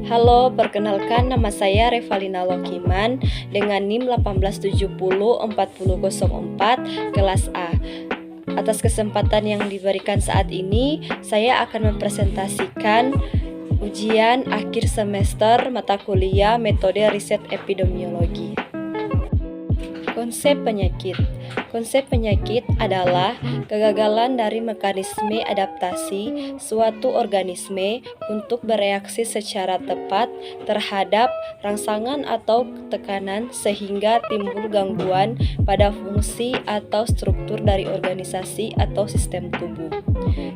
Halo, perkenalkan nama saya Revalina Lokiman dengan NIM 18704004 kelas A. Atas kesempatan yang diberikan saat ini, saya akan mempresentasikan ujian akhir semester mata kuliah metode riset epidemiologi. Konsep penyakit. Konsep penyakit adalah kegagalan dari mekanisme adaptasi suatu organisme untuk bereaksi secara tepat terhadap rangsangan atau tekanan sehingga timbul gangguan pada fungsi atau struktur dari organisasi atau sistem tubuh.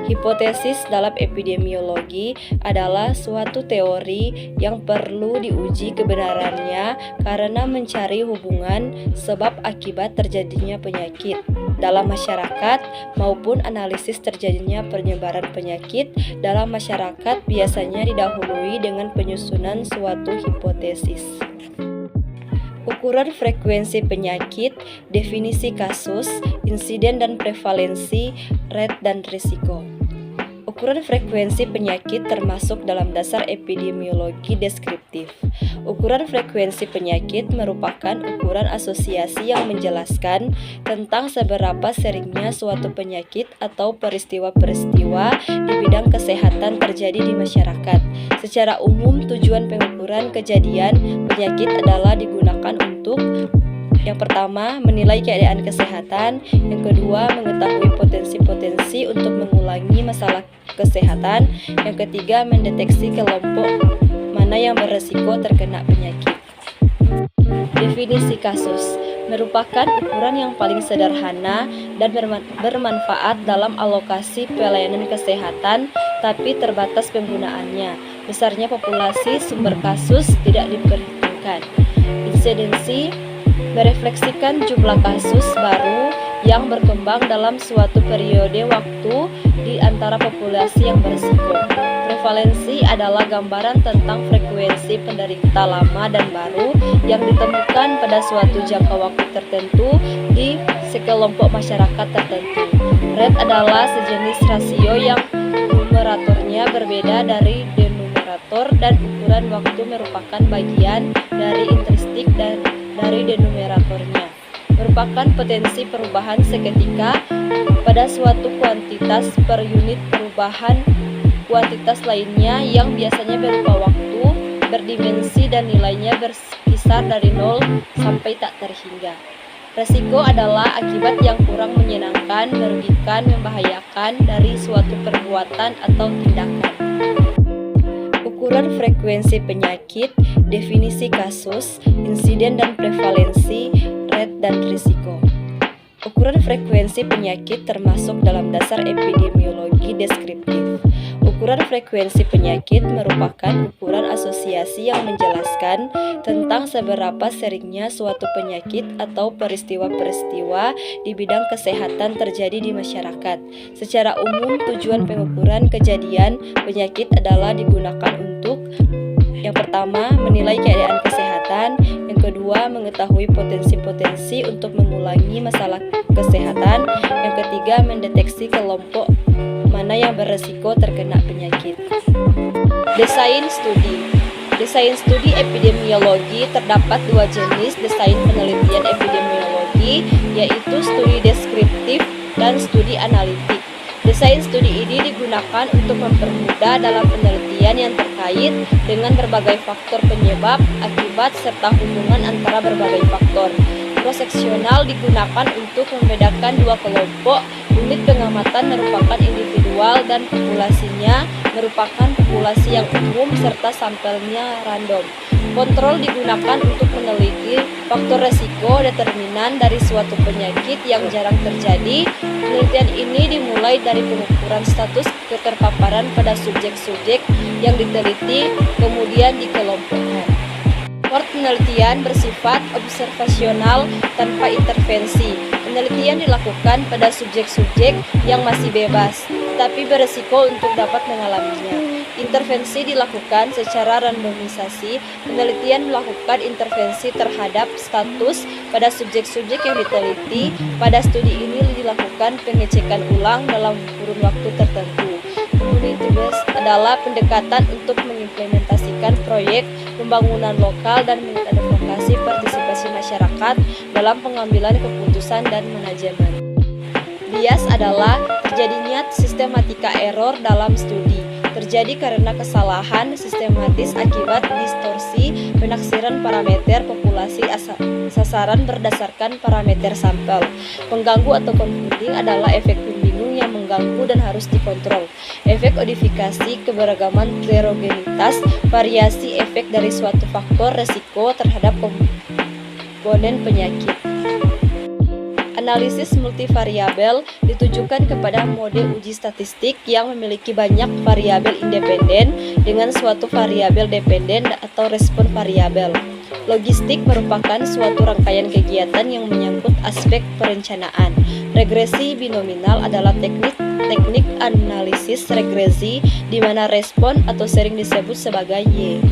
Hipotesis dalam epidemiologi adalah suatu teori yang perlu diuji kebenarannya karena mencari hubungan sebab akibat terjadinya penyakit dalam masyarakat maupun analisis terjadinya penyebaran penyakit dalam masyarakat biasanya didahului dengan penyusunan suatu hipotesis. Ukuran frekuensi penyakit, definisi kasus, insiden dan prevalensi, rate dan risiko. Ukuran frekuensi penyakit termasuk dalam dasar epidemiologi deskriptif. Ukuran frekuensi penyakit merupakan ukuran asosiasi yang menjelaskan tentang seberapa seringnya suatu penyakit atau peristiwa-peristiwa di bidang kesehatan terjadi di masyarakat. Secara umum, tujuan pengukuran kejadian penyakit adalah digunakan untuk yang pertama, menilai keadaan kesehatan. Yang kedua, mengetahui potensi-potensi untuk mengulangi masalah kesehatan. Yang ketiga, mendeteksi kelompok mana yang beresiko terkena penyakit. Definisi kasus merupakan ukuran yang paling sederhana dan bermanfaat dalam alokasi pelayanan kesehatan, tapi terbatas penggunaannya. Besarnya populasi sumber kasus tidak diperhitungkan. Insidensi merefleksikan jumlah kasus baru yang berkembang dalam suatu periode waktu di antara populasi yang berisiko. Prevalensi adalah gambaran tentang frekuensi penderita lama dan baru yang ditemukan pada suatu jangka waktu tertentu di sekelompok masyarakat tertentu. Rate adalah sejenis rasio yang numeratornya berbeda dari denumerator dan ukuran waktu merupakan bagian dari intrinsik dan dari denumeratornya, merupakan potensi perubahan seketika pada suatu kuantitas per unit perubahan kuantitas lainnya yang biasanya berupa waktu, berdimensi dan nilainya berkisar dari 0 sampai tak terhingga. Resiko adalah akibat yang kurang menyenangkan, merugikan, membahayakan dari suatu perbuatan atau tindakan. Ukuran frekuensi penyakit, definisi kasus, insiden dan prevalensi, rate dan risiko. Ukuran frekuensi penyakit termasuk dalam dasar epidemiologi deskriptif. Ukuran frekuensi penyakit merupakan ukuran asosiasi yang menjelaskan tentang seberapa seringnya suatu penyakit atau peristiwa-peristiwa di bidang kesehatan terjadi di masyarakat. Secara umum, tujuan pengukuran kejadian penyakit adalah digunakan untuk yang pertama, menilai keadaan kesehatan. Yang kedua, mengetahui potensi-potensi untuk mengulangi masalah kesehatan. Yang ketiga, mendeteksi kelompok mana yang beresiko terkena penyakit. Desain studi. Desain studi epidemiologi terdapat dua jenis desain penelitian epidemiologi, yaitu studi deskriptif dan studi analitik. Desain studi ini digunakan untuk mempermudah dalam penelitian yang terkait dengan berbagai faktor penyebab, akibat, serta hubungan antara berbagai faktor. Cross-seksional digunakan untuk membedakan dua kelompok. Unit pengamatan merupakan individual dan populasinya merupakan populasi yang umum serta sampelnya random. Kontrol digunakan untuk meneliti faktor resiko determinan dari suatu penyakit yang jarang terjadi. Penelitian ini dimulai dari pengukuran status keterpaparan pada subjek-subjek yang diteliti, kemudian dikelompokkan. Penelitian bersifat observasional tanpa intervensi. Penelitian dilakukan pada subjek-subjek yang masih bebas, tapi beresiko untuk dapat mengalaminya. Intervensi dilakukan secara randomisasi. Penelitian melakukan intervensi terhadap status pada subjek-subjek yang diteliti. Pada studi ini dilakukan pengecekan ulang dalam kurun waktu tertentu. Community based adalah pendekatan untuk mengimplementasikan proyek proyek pembangunan lokal dan mengadvokasi partisipasi masyarakat dalam pengambilan keputusan dan manajemen. Bias adalah terjadinya sistematika error dalam studi. Terjadi karena kesalahan sistematis akibat distorsi penaksiran parameter populasi sasaran berdasarkan parameter sampel. Pengganggu atau confounding adalah efek pembingung yang mengganggu dan harus dikontrol. Efek kodifikasi keberagaman heterogenitas, variasi efek dari suatu faktor resiko terhadap komponen penyakit. Analisis multivariabel ditujukan kepada mode uji statistik yang memiliki banyak variabel independen dengan suatu variabel dependen atau respon variabel. Logistik merupakan suatu rangkaian kegiatan yang menyangkut aspek perencanaan. Regresi binominal adalah teknik analisis regresi di mana respon atau sering disebut sebagai Y.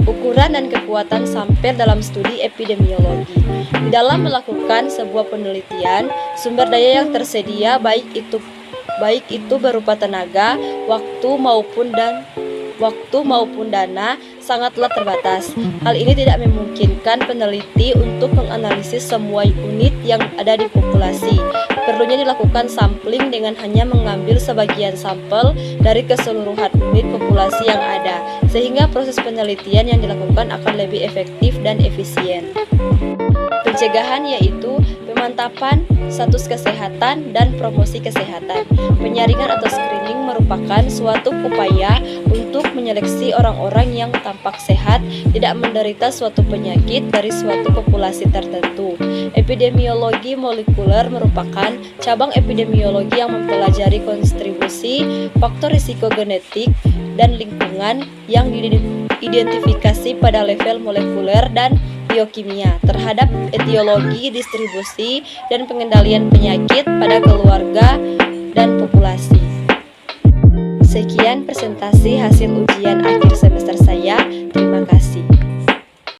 Ukuran dan kekuatan sampel dalam studi epidemiologi. Di dalam melakukan sebuah penelitian, sumber daya yang tersedia baik itu berupa tenaga, waktu maupun dana sangatlah terbatas. Hal ini tidak memungkinkan peneliti untuk menganalisis semua unit yang ada di populasi. Perlunya dilakukan sampling dengan hanya mengambil sebagian sampel dari keseluruhan unit populasi yang ada, sehingga proses penelitian yang dilakukan akan lebih efektif dan efisien. Pencegahan yaitu pemantapan status kesehatan dan promosi kesehatan. Penyaringan atau screening merupakan suatu upaya untuk menyeleksi orang-orang yang tampak sehat, tidak menderita suatu penyakit dari suatu populasi tertentu. Epidemiologi molekuler merupakan cabang epidemiologi yang mempelajari kontribusi faktor risiko genetik dan lingkungan yang diidentifikasi pada level molekuler dan biokimia terhadap etiologi, distribusi, dan pengendalian penyakit pada keluarga dan populasi. Sekian presentasi hasil ujian akhir semester saya. Terima kasih.